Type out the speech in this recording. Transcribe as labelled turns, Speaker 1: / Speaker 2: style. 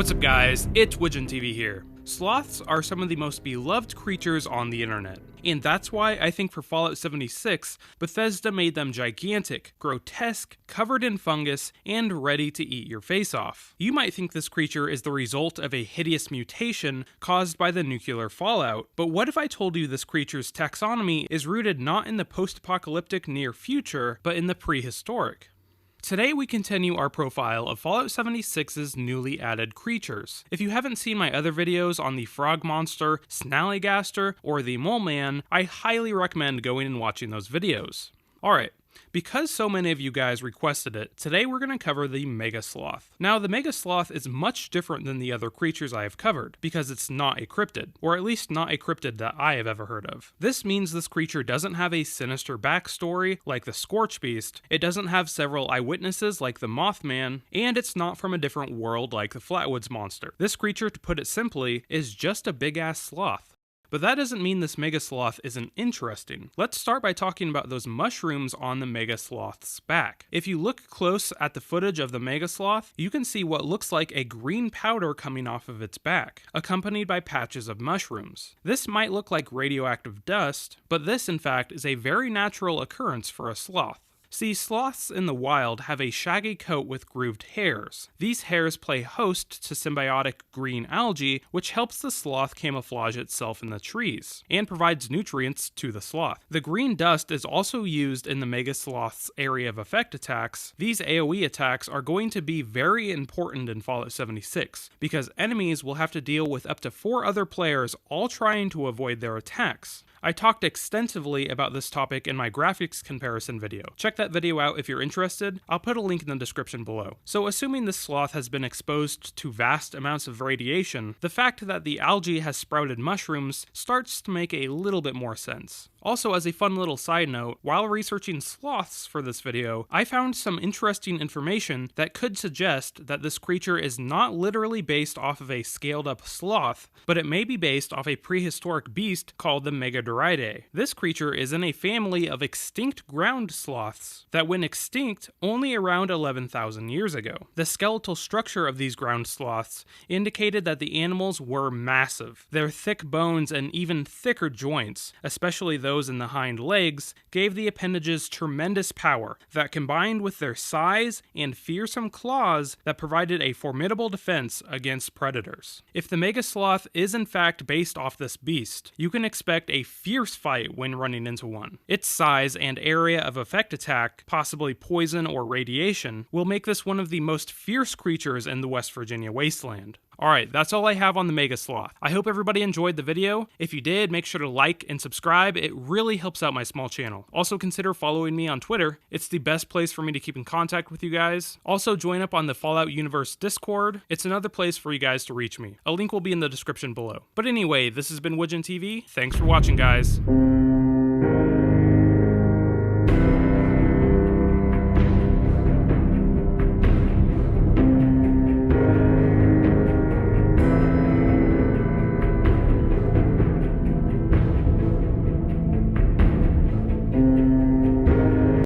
Speaker 1: What's up guys, it's Widgeon TV here. Sloths are some of the most beloved creatures on the internet, and that's why I think for Fallout 76, Bethesda made them gigantic, grotesque, covered in fungus, and ready to eat your face off. You might think this creature is the result of a hideous mutation caused by the nuclear fallout, but what if I told you this creature's taxonomy is rooted not in the post-apocalyptic near future, but in the prehistoric? Today we continue our profile of Fallout 76's newly added creatures. If you haven't seen my other videos on the frog monster, Snallygaster, or the mole man, I highly recommend going and watching those videos. Alright, because so many of you guys requested it, today we're going to cover the Mega Sloth. Now, the Mega Sloth is much different than the other creatures I have covered, because it's not a cryptid, or at least not a cryptid that I have ever heard of. This means this creature doesn't have a sinister backstory like the Scorch Beast, it doesn't have several eyewitnesses like the Mothman, and it's not from a different world like the Flatwoods monster. This creature, to put it simply, is just a big-ass sloth. But that doesn't mean this Mega Sloth isn't interesting. Let's start by talking about those mushrooms on the Mega Sloth's back. If you look close at the footage of the Mega Sloth, you can see what looks like a green powder coming off of its back, accompanied by patches of mushrooms. This might look like radioactive dust, but this in fact is a very natural occurrence for a sloth. See, sloths in the wild have a shaggy coat with grooved hairs. These hairs play host to symbiotic green algae, which helps the sloth camouflage itself in the trees, and provides nutrients to the sloth. The green dust is also used in the Mega Sloth's area of effect attacks. These AoE attacks are going to be very important in Fallout 76, because enemies will have to deal with up to 4 other players all trying to avoid their attacks. I talked extensively about this topic in my graphics comparison video. Check that video out if you're interested. I'll put a link in the description below. So assuming this sloth has been exposed to vast amounts of radiation, the fact that the algae has sprouted mushrooms starts to make a little bit more sense. Also, as a fun little side note, while researching sloths for this video, I found some interesting information that could suggest that this creature is not literally based off of a scaled up sloth, but it may be based off a prehistoric beast called the Megadoridae. This creature is in a family of extinct ground sloths that went extinct only around 11,000 years ago. The skeletal structure of these ground sloths indicated that the animals were massive. Their thick bones and even thicker joints, especially those in the hind legs, gave the appendages tremendous power that combined with their size and fearsome claws that provided a formidable defense against predators. If the Mega Sloth is in fact based off this beast, you can expect a fierce fight when running into one. Its size and area of effect attack, possibly poison or radiation, will make this one of the most fierce creatures in the West Virginia wasteland. Alright, that's all I have on the Mega Sloth. I hope everybody enjoyed the video. If you did, make sure to like and subscribe. It really helps out my small channel. Also consider following me on Twitter. It's the best place for me to keep in contact with you guys. Also join up on the Fallout Universe Discord. It's another place for you guys to reach me. A link will be in the description below. But anyway, this has been Widgeon TV. Thanks for watching, guys.